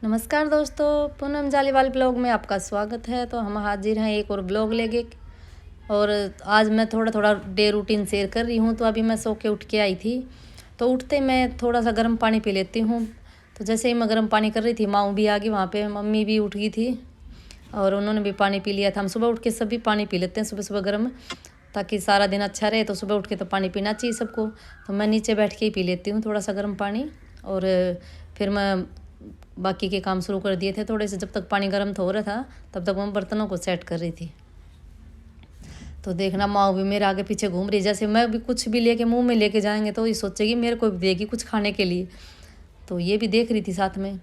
नमस्कार दोस्तों, पूनम जालीवाल ब्लॉग में आपका स्वागत है। तो हम हाजिर हैं एक और ब्लॉग लेके। और आज मैं थोड़ा डे रूटीन शेयर कर रही हूँ। तो अभी मैं सो के उठ के आई थी, तो उठते मैं थोड़ा सा गर्म पानी पी लेती हूँ। तो जैसे ही मैं गर्म पानी कर रही थी, माँ भी आ गई वहाँ पे, मम्मी भी उठ गई थी और उन्होंने भी पानी पी लिया था। हम सुबह उठ के सभी पानी पी लेते हैं सुबह सुबह गर्म, ताकि सारा दिन अच्छा रहे। तो सुबह उठ के तो पानी पीना चाहिए सबको। तो मैं नीचे बैठ के ही पी लेती हूँ थोड़ा सा गर्म पानी। और फिर मैं बाकी के काम शुरू कर दिए थे थोड़े से। जब तक पानी गर्म हो रहा था तब तक मैं बर्तनों को सेट कर रही थी। तो देखना, माँ भी मेरे आगे पीछे घूम रही। जैसे मैं भी कुछ भी लेके मुंह में लेके जाएंगे तो ये सोचेगी मेरे को भी देगी कुछ खाने के लिए। तो ये भी देख रही थी साथ में।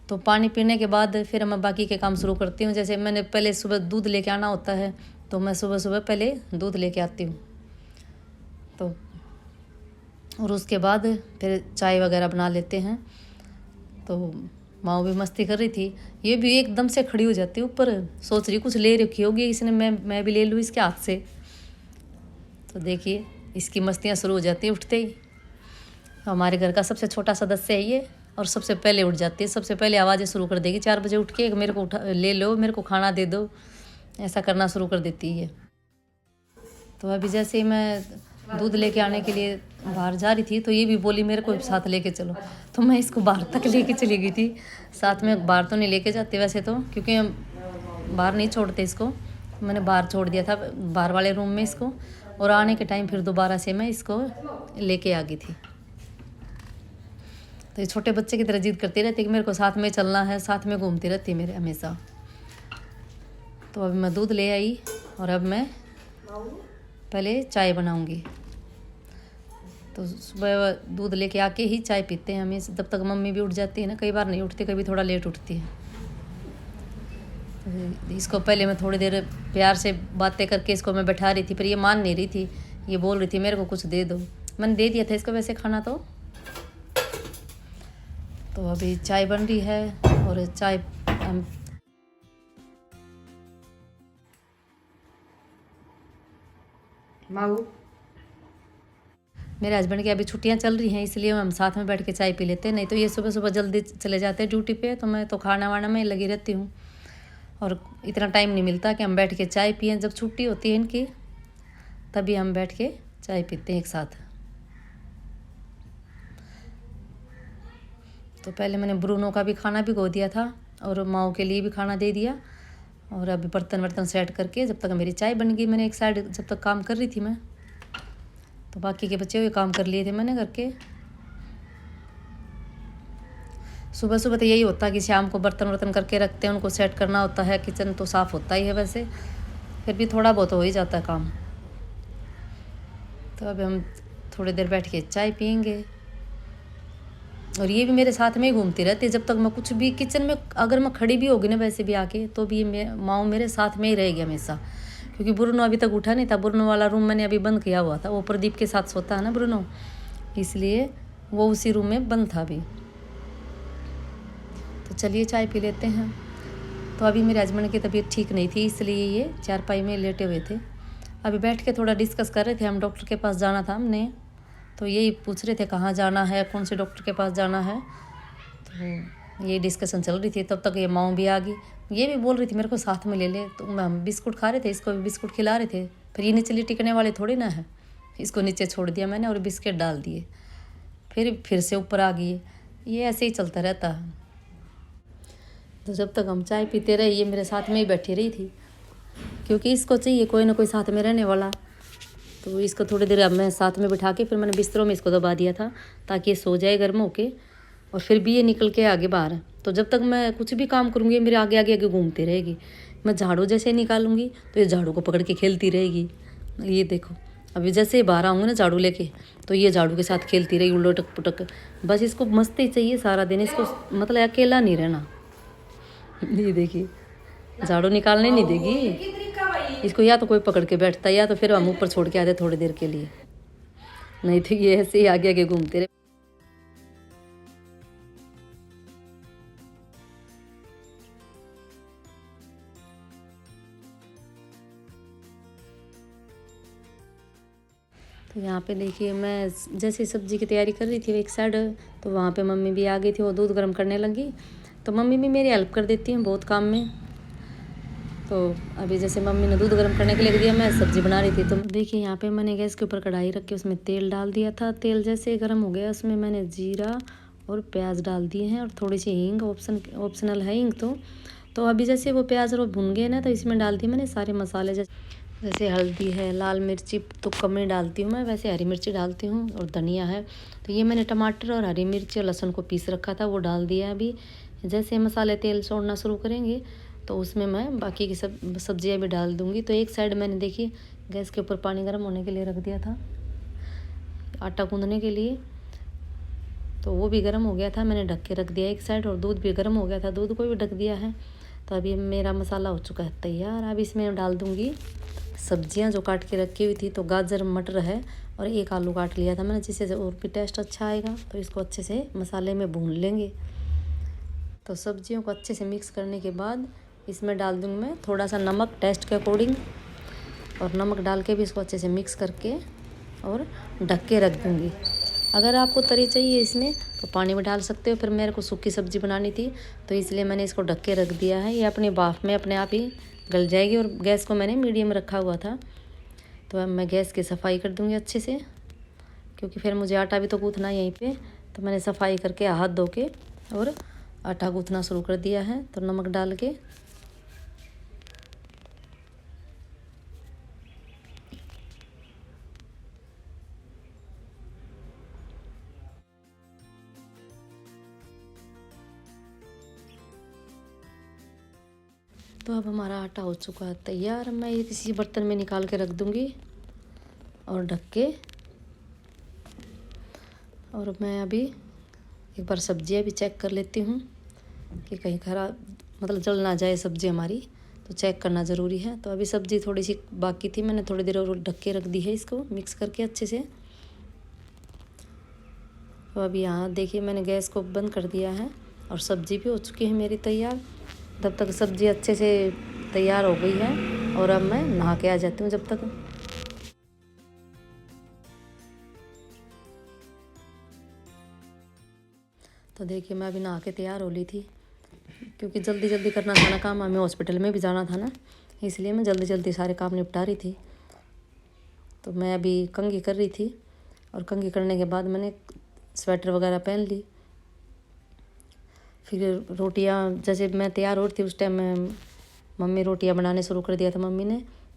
तो पानी पीने के बाद फिर मैं बाकी के काम शुरू करती हूँ। जैसे मैंने पहले सुबह दूध लेके आना होता है, तो मैं सुबह सुबह पहले दूध लेके आती हूँ। तो और उसके बाद फिर चाय वगैरह बना लेते हैं। तो माँ भी मस्ती कर रही थी, ये भी एकदम से खड़ी हो जाती है ऊपर, सोच रही कुछ ले रखी होगी इसने, मैं भी ले लूँ इसके हाथ से। तो देखिए इसकी मस्तियाँ शुरू हो जाती है उठते ही। हमारे घर का सबसे छोटा सदस्य है ये, और सबसे पहले उठ जाती है, सबसे पहले आवाज़ें शुरू कर देगी 4 बजे उठ के, मेरे को उठा ले लो, मेरे को खाना दे दो, ऐसा करना शुरू कर देती है। तो अभी जैसे ही मैं दूध लेके आने के लिए बाहर जा रही थी, तो ये भी बोली मेरे को साथ लेके चलो। तो मैं इसको बाहर तक लेके चली गई थी। साथ में बाहर तो नहीं लेके जाते वैसे तो, क्योंकि हम बाहर नहीं छोड़ते इसको। मैंने बाहर छोड़ दिया था, बाहर वाले रूम में इसको। और आने के टाइम फिर दोबारा से मैं इसको लेके आ गई थी। तो ये छोटे बच्चे की तरह जिद करती रहती कि मेरे को साथ में चलना है, साथ में घूमती रहती मेरे हमेशा। तो अभी मैं दूध ले आई और अब मैं पहले चाय बनाऊंगी। तो सुबह दूध लेके आके ही चाय पीते हैं हमें, जब तक मम्मी भी उठ जाती है ना। कई बार नहीं उठती, कभी थोड़ा लेट उठती है। तो इसको पहले मैं थोड़ी देर प्यार से बातें करके इसको मैं बैठा रही थी, पर ये मान नहीं रही थी। ये बोल रही थी मेरे को कुछ दे दो। मैंने दे दिया था इसको वैसे खाना। तो अभी चाय बन रही है और चाय हम माऊ मेरे हस्बैंड की अभी छुट्टियां चल रही हैं, इसलिए हम साथ में बैठ के चाय पी लेते हैं। नहीं तो ये सुबह सुबह जल्दी चले जाते हैं ड्यूटी पे, तो मैं तो खाना वाना में लगी रहती हूँ और इतना टाइम नहीं मिलता कि हम बैठ के चाय पिएँ। जब छुट्टी होती है इनकी तभी हम बैठ के चाय पीते हैं एक साथ। तो पहले मैंने ब्रूनो का भी खाना भिगो दिया था और माओ के लिए भी खाना दे दिया। और अभी बर्तन वर्तन सेट करके जब तक मेरी चाय बन गई, मैंने एक साइड जब तक काम कर रही थी मैं, तो बाकी के बचे हुए काम कर लिए थे मैंने करके। सुबह सुबह तो यही होता है कि शाम को बर्तन वर्तन करके रखते हैं, उनको सेट करना होता है। किचन तो साफ़ होता ही है वैसे, फिर भी थोड़ा बहुत हो ही जाता है काम। तो अभी हम थोड़ी देर बैठ के चाय पियेंगे। और ये भी मेरे साथ में ही घूमती रहती है। जब तक मैं कुछ भी किचन में, अगर मैं खड़ी भी होगी ना वैसे भी आके, तो भी माँ मेरे साथ में ही रहेगी हमेशा। क्योंकि ब्रुनो अभी तक उठा नहीं था। ब्रुनो वाला रूम मैंने अभी बंद किया हुआ था, वो प्रदीप के साथ सोता है ना ब्रुनो, इसलिए वो उसी रूम में बंद था अभी। तो चलिए चाय पी लेते हैं। तो अभी मेरे हस्बैंड की तबीयत ठीक नहीं थी, इसलिए ये चारपाई में लेटे हुए थे। अभी बैठ के थोड़ा डिस्कस कर रहे थे। हम डॉक्टर के पास जाना था हमने, तो यही पूछ रहे थे कहाँ जाना है, कौन से डॉक्टर के पास जाना है। तो ये डिस्कशन चल रही थी। तब तक ये माँ भी आ गई। ये भी बोल रही थी मेरे को साथ में ले ले। तो हम बिस्कुट खा रहे थे, इसको भी बिस्कुट खिला रहे थे। फिर ये नीचे टिकने वाले थोड़ी ना है, इसको नीचे छोड़ दिया मैंने और बिस्किट डाल दिए। फिर से ऊपर आ गई। ये ऐसे ही चलता रहता है। तो जब तक हम चाय पीते रहे, ये मेरे साथ में ही बैठी रही थी, क्योंकि इसको चाहिए कोई ना कोई साथ में रहने वाला। तो इसको थोड़ी देर अब मैं साथ में बिठा के फिर मैंने बिस्तरों में इसको दबा दिया था, ताकि ये सो जाए गर्म होके। और फिर भी ये निकल के आगे बाहर। तो जब तक मैं कुछ भी काम करूँगी, मेरे आगे आगे आगे घूमती रहेगी। मैं झाड़ू जैसे निकालूंगी तो ये झाड़ू को पकड़ के खेलती रहेगी। ये देखो, अभी जैसे ही बाहर आऊँगी ना झाड़ू लेके, तो ये झाड़ू के साथ खेलती रही उलट पुटक। बस इसको मस्ती चाहिए सारा दिन, इसको मतलब अकेला नहीं रहना। ये देखिए, झाड़ू निकालने नहीं देगी इसको। या तो कोई पकड़ के बैठता है, या तो फिर हम ऊपर छोड़ के आते थोड़ी देर के लिए। नहीं तो ये ऐसे ही आगे आगे घूमते रहे। तो यहाँ पे देखिए, मैं जैसे सब्जी की तैयारी कर रही थी एक साइड, तो वहाँ पे मम्मी भी आ गई थी। वो दूध गर्म करने लगी। तो मम्मी भी मेरी हेल्प कर देती हैं बहुत काम में। तो अभी जैसे मम्मी ने दूध गर्म करने के लिए दिया, मैं सब्ज़ी बना रही थी। तो देखिए यहाँ पे मैंने गैस के ऊपर कढ़ाई रख के उसमें तेल डाल दिया था। तेल जैसे गर्म हो गया उसमें मैंने जीरा और प्याज डाल दिए हैं और थोड़ी सी हींग, ऑप्शनल है हींग। तो अभी जैसे वो प्याज और भुन गए ना, तो इसमें डाल दिए मैंने सारे मसाले, जैसे हल्दी है, लाल मिर्ची तो कम ही डालती हूँ मैं, वैसे हरी मिर्ची डालती हूँ, और धनिया है। तो ये मैंने टमाटर और हरी मिर्ची और लहसुन को पीस रखा था, वो डाल दिया। अभी जैसे मसाले तेल छोड़ना शुरू करेंगे तो उसमें मैं बाकी की सब्जियाँ भी डाल दूँगी। तो एक साइड मैंने देखिए गैस के ऊपर पानी गर्म होने के लिए रख दिया था, आटा गूँधने के लिए। तो वो भी गर्म हो गया था, मैंने ढक के रख दिया एक साइड, और दूध भी गर्म हो गया था, दूध को भी ढक दिया है। तो अभी मेरा मसाला हो चुका है तैयार। अब इसमें डाल दूँगी सब्जियां जो काट के रखी हुई थी। तो गाजर, मटर है और एक आलू काट लिया था मैंने, जिससे और भी टेस्ट अच्छा आएगा। तो इसको अच्छे से मसाले में भून लेंगे। तो सब्जियों को अच्छे से मिक्स करने के बाद इसमें डाल दूँगी मैं थोड़ा सा नमक टेस्ट के अकॉर्डिंग, और नमक डाल के भी इसको अच्छे से मिक्स करके और ढक के रख दूँगी। अगर आपको तरी चाहिए इसमें तो पानी में डाल सकते हो, फिर मेरे को सूखी सब्ज़ी बनानी थी तो इसलिए मैंने इसको ढक के रख दिया है। ये अपनी भाप में अपने आप ही गल जाएगी, और गैस को मैंने मीडियम रखा हुआ था। तो अब मैं गैस की सफाई कर दूँगी अच्छे से, क्योंकि फिर मुझे आटा भी तो गूँथना है यहीं पे। तो मैंने सफाई करके हाथ धो के और आटा गूँथना शुरू कर दिया है। तो नमक डाल के तो अब हमारा आटा हो चुका है तैयार। मैं ये किसी बर्तन में निकाल के रख दूँगी और ढक के। और मैं अभी एक बार सब्जियां भी चेक कर लेती हूँ कि कहीं खराब मतलब जल ना जाए सब्ज़ी हमारी, तो चेक करना ज़रूरी है। तो अभी सब्ज़ी थोड़ी सी बाकी थी, मैंने थोड़ी देर और ढक के रख दी है इसको मिक्स करके अच्छे से। तो अभी यहाँ देखिए मैंने गैस को बंद कर दिया है और सब्ज़ी भी हो चुकी है मेरी तैयार। तब तक सब्ज़ी अच्छे से तैयार हो गई है और अब मैं नहा के आ जाती हूँ जब तक। तो देखिए मैं अभी नहा के तैयार हो ली थी, क्योंकि जल्दी जल्दी करना था ना काम, हमें हॉस्पिटल में भी जाना था ना, इसलिए मैं जल्दी जल्दी सारे काम निपटा रही थी। तो मैं अभी कंघी कर रही थी, और कंघी करने के बाद मैंने स्वेटर वगैरह पहन ली। फिर रोटियां जैसे मैं तैयार हो रही थी उस टाइम में मम्मी रोटियां बनाने शुरू कर दिया था। मम्मी ने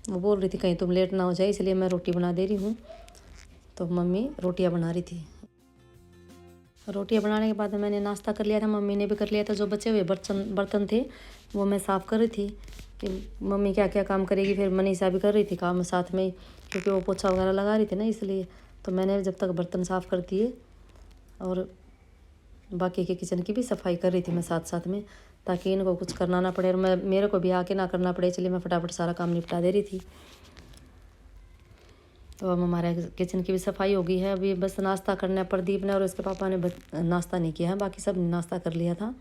वो बोल रही थी कहीं तुम लेट ना हो जाए, इसलिए मैं रोटी बना दे रही हूँ। तो मम्मी रोटियां बना रही थी। रोटियां बनाने के बाद मैंने नाश्ता कर लिया था, मम्मी ने भी कर लिया था। जो बचे हुए बर्तन थे वो मैं साफ़ कर रही थी कि मम्मी क्या क्या काम करेगी। फिर मनीषा भी कर रही थी काम साथ में, क्योंकि वो पोछा वगैरह लगा रही थी ना, इसलिए। तो मैंने जब तक बर्तन साफ़ कर दिए और बाकी के किचन की भी सफाई कर रही थी मैं साथ साथ में, ताकि इनको कुछ करना ना पड़े और मेरे को भी आके ना करना पड़े, इसलिए मैं फटाफट सारा काम निपटा दे रही थी। तो अब हमारा किचन की भी सफाई हो गई है। अभी बस नाश्ता करना है प्रदीप ने, और उसके पापा ने नाश्ता नहीं किया है, बाकी सब ने नाश्ता कर लिया था।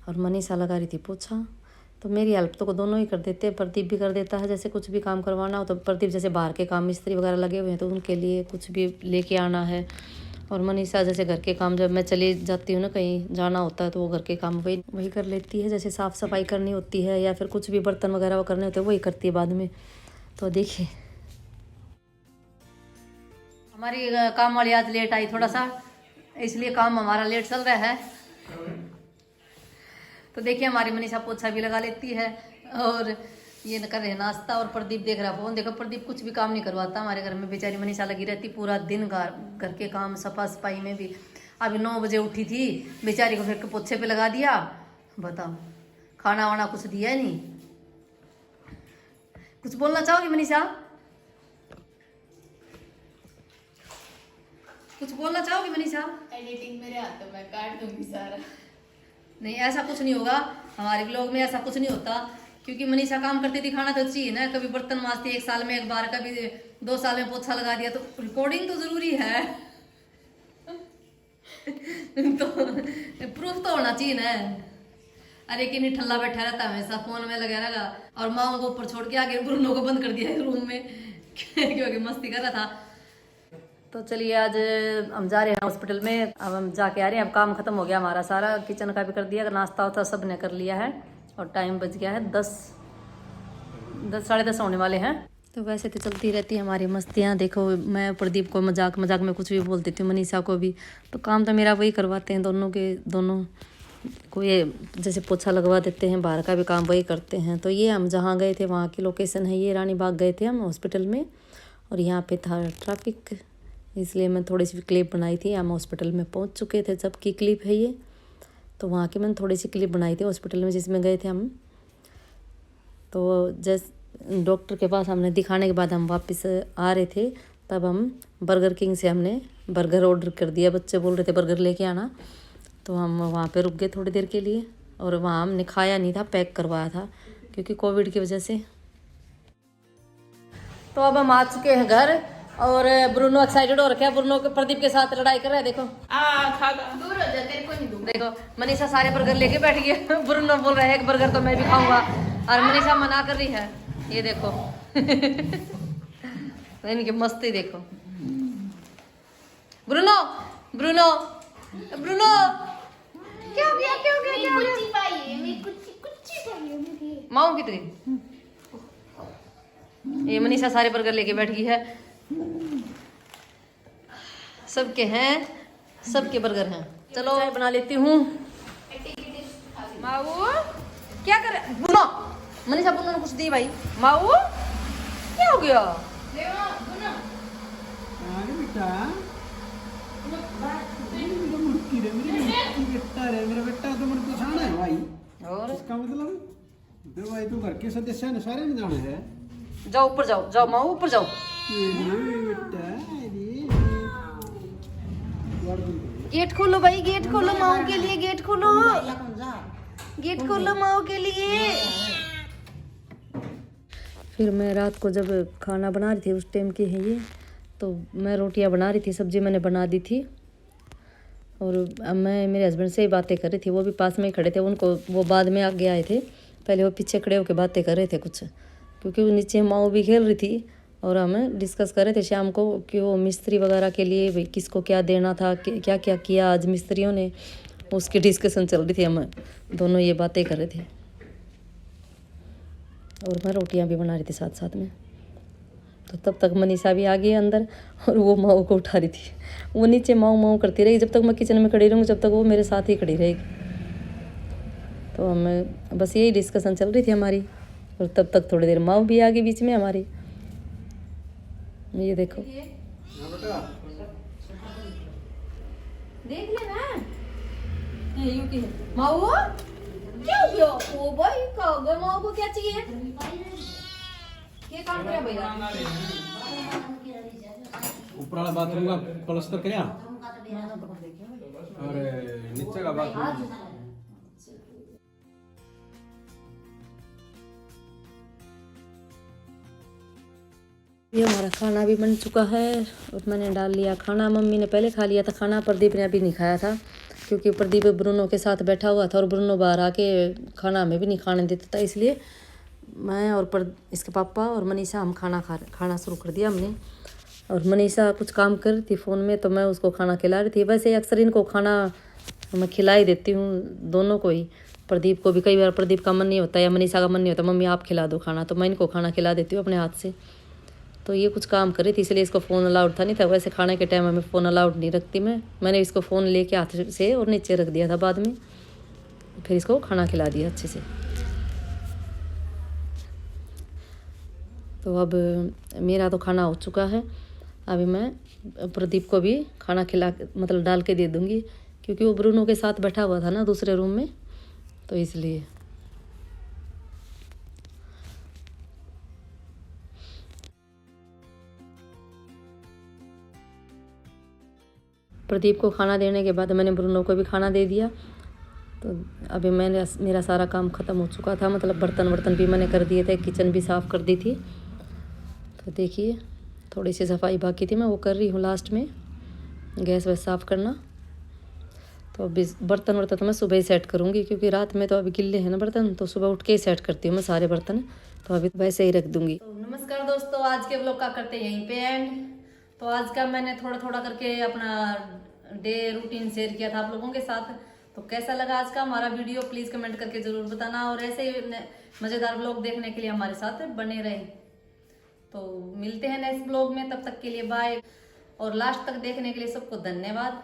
और मनीषा लगा रही थी पोछा। तो मेरी हेल्प तो दोनों ही कर देते हैं, प्रदीप भी कर देता है। जैसे कुछ भी काम करवाना हो तो प्रदीप, जैसे बाहर के काम मिस्त्री वगैरह लगे हुए हैं तो उनके लिए कुछ भी लेके आना है। और मनीषा जैसे घर के काम, जब मैं चली जाती हूँ ना कहीं जाना होता है तो वो घर के काम वही कर लेती है। जैसे साफ़ सफाई करनी होती है या फिर कुछ भी बर्तन वगैरह वो करने होते हैं वही करती है बाद में। तो देखिए हमारी काम वाली आज लेट आई थोड़ा सा, इसलिए काम हमारा लेट चल रहा है। तो देखिए हमारी मनीषा पोछा भी लगा लेती है और ये न कर रहे नाश्ता, और प्रदीप देख रहा फोन। देखो प्रदीप कुछ भी काम नहीं करवाता हमारे घर में, बेचारी मनीषा लगी रहती पूरा दिन घर के काम सफा सफाई में भी। अभी 9 बजे उठी थी बेचारी को, फिर पोछे पे लगा दिया। बताओ खाना वाना कुछ दिया नहीं। कुछ बोलना चाहोगी मनीषा? कुछ बोलना चाहोगी मनीषा? एडिटिंग मेरे हाथों में, काट दूंगी सारा। नहीं ऐसा कुछ नहीं होगा, हमारे ब्लॉग में ऐसा कुछ नहीं होता, क्योंकि मनीषा काम करती थी, खाना तो चाहिए ना। कभी बर्तन मांजती 1 साल में एक बार, कभी 2 साल में पोछा लगा दिया, तो रिकॉर्डिंग तो जरूरी है। तो प्रूफ तो होना चाहिए ना। अरे कि नहीं ठल्ला बैठा रहता हमेशा फोन में लगा रहेगा, और माओ को ऊपर छोड़ के आगे ब्रूनो को बंद कर दिया रूम में क्योंकि मस्ती कर रहा था। तो चलिए आज हम जा रहे हैं हॉस्पिटल में। अब हम जाके आ रहे हैं। अब काम खत्म हो गया हमारा सारा, किचन का भी कर दिया, नाश्ता वास्ता सब ने कर लिया है और टाइम बज गया है 10 साढ़े 10 होने वाले हैं। तो वैसे तो चलती रहती है हमारी मस्तियाँ। देखो मैं प्रदीप को मजाक मजाक में कुछ भी बोल देती हूँ, मनीषा को भी। तो काम तो मेरा वही करवाते हैं, दोनों को ये जैसे पोछा लगवा देते हैं, बाहर का भी काम वही करते हैं। तो ये हम जहाँ गए थे वहाँ की लोकेशन है, ये रानी बाग गए थे हम हॉस्पिटल में, और यहाँ पे था ट्रैफिक, इसलिए मैं थोड़ी सी क्लिप बनाई थी। हम हॉस्पिटल में पहुँच चुके थे जब की क्लिप है ये, तो वहाँ की मैंने थोड़ी सी क्लिप बनाई थी हॉस्पिटल में जिसमें गए थे हम। तो जैसे डॉक्टर के पास हमने दिखाने के बाद हम वापस आ रहे थे, तब हम बर्गर किंग से हमने बर्गर ऑर्डर कर दिया। बच्चे बोल रहे थे बर्गर लेके आना, तो हम वहाँ पे रुक गए थोड़ी देर के लिए। और वहाँ हमने खाया नहीं था, पैक करवाया था क्योंकि कोविड की वजह से। तो अब हम आ चुके हैं घर और ब्रूनो एक्साइटेड हो रखा है। ब्रूनो प्रदीप के साथ लड़ाई कर रहा है। देखो दूर हो जा, तेरे को नहीं दूंगा। देखो मनीषा सारे बर्गर लेके बैठ गई है। ब्रूनो बोल रहा है एक बर्गर तो मैं भी खाऊंगा, और मनीषा मना कर रही है। ये देखो इनकी मस्ती देखो। ब्रूनो ब्रूनो ब्रूनो क्या हो गया, क्या हो गया, क्या हो गया? कुच्ची पाई है, मैं कुच्ची पाई है मेरी। माऊ की तेरी। ये मनीषा सारे बर्गर लेके बैठ गई है। सबके हैं, सबके बर्गर हैं। चलो चाय बना लेती हूँ। माऊ क्या कर रहे? बुनो मनीषा बुनो ने कुछ दी भाई। माऊ क्या हो गया? मेरा बेटा तो मेरे पछाना है भाई। और इसका मतलब तो भाई तू घर के सदस्य ने सारे में जाने है। जाओ ऊपर जाओ, जाओ माऊ ऊपर जाओ। गेट खोलो भाई, गेट खोलो माऊ के लिए, गेट खोलो, गेट खोलो माऊ के लिए। फिर मैं रात को जब खाना बना रही थी उस टाइम की है ये, तो मैं रोटियां बना रही थी, सब्जी मैंने बना दी थी। और अब मैं मेरे हस्बैंड से ही बातें कर रही थी, वो भी पास में ही खड़े थे। उनको वो बाद में आगे आए थे, पहले वो पीछे खड़े होकर बातें कर रहे थे कुछ, क्योंकि वो नीचे माँ भी खेल रही थी। और हम डिस्कस कर रहे थे शाम को कि वो मिस्त्री वगैरह के लिए भाई किसको क्या देना था, क्या क्या किया आज मिस्त्रियों ने, उसकी डिस्कशन चल रही थी। हम दोनों ये बातें कर रहे थे और मैं रोटियां भी बना रही थी साथ साथ में। तो तब तक मनीषा भी आ गई अंदर और वो माऊ को उठा रही थी। वो नीचे माऊ माऊ करती रही, जब तक मैं किचन में खड़ी रहूँगी जब तक वो मेरे साथ ही खड़ी रहेगी। तो हम बस यही डिस्कशन चल रही थी हमारी, और तब तक थोड़ी देर माऊ भी आ गई बीच में हमारी। ये देखो देख ले ना माऊ क्या हो गया? ओ भाई का गया, माऊ को क्या चाहिए? ये काम करे भैया। ऊपर वाला बाथरूम का प्लास्टर किया और नीचे का बाथरूम। ये हमारा खाना भी बन चुका है और मैंने डाल लिया खाना। मम्मी ने पहले खा लिया था खाना, प्रदीप ने अभी नहीं खाया था क्योंकि प्रदीप ब्रूनो के साथ बैठा हुआ था और ब्रूनो बाहर आके खाना हमें भी नहीं खाने देता था। इसलिए मैं और इसके पापा और मनीषा हम खाना शुरू कर दिया हमने। और मनीषा कुछ काम कर रही थी फ़ोन में, तो मैं उसको खाना खिला रही थी। वैसे अक्सर इनको खाना मैं खिला ही देती हूँ, दोनों को ही। प्रदीप को भी कई बार प्रदीप का मन नहीं होता या मनीषा का मन नहीं होता, मम्मी आप खिला दो खाना, तो मैं इनको खाना खिला देती हूँ अपने हाथ से। तो ये कुछ काम कर रही थी इसलिए इसको फ़ोन अलाउड था नहीं था। वैसे खाने के टाइम हमें फ़ोन अलाउड नहीं रखती मैंने इसको फ़ोन लेके हाथ से और नीचे रख दिया था बाद में, फिर इसको खाना खिला दिया अच्छे से। तो अब मेरा तो खाना हो चुका है, अभी मैं प्रदीप को भी खाना मतलब डाल के दे दूँगी, क्योंकि वो ब्रूनो के साथ बैठा हुआ था ना दूसरे रूम में, तो इसलिए। प्रदीप को खाना देने के बाद मैंने ब्रूनो को भी खाना दे दिया। तो अभी मेरा सारा काम ख़त्म हो चुका था, मतलब बर्तन भी मैंने कर दिए थे, किचन भी साफ़ कर दी थी। तो देखिए थोड़ी सी सफाई बाकी थी, मैं वो कर रही हूँ लास्ट में, गैस वैस साफ़ करना। तो अभी बर्तन तो मैं सुबह ही सेट करूँगी, क्योंकि रात में तो अभी गिल्ले हैं ना बर्तन, तो सुबह उठ के ही सेट करती हूँ मैं सारे बर्तन, तो अभी वैसे ही रख दूँगी। तो नमस्कार दोस्तों, आज के ब्लॉग का करते हैं यहीं पे एंड। तो आज का मैंने थोड़ा थोड़ा करके अपना डे रूटीन शेयर किया था आप लोगों के साथ। तो कैसा लगा आज का हमारा वीडियो प्लीज कमेंट करके जरूर बताना, और ऐसे ही मजेदार व्लॉग देखने के लिए हमारे साथ बने रहे। तो मिलते हैं नेक्स्ट व्लॉग में, तब तक के लिए बाय, और लास्ट तक देखने के लिए सबको धन्यवाद।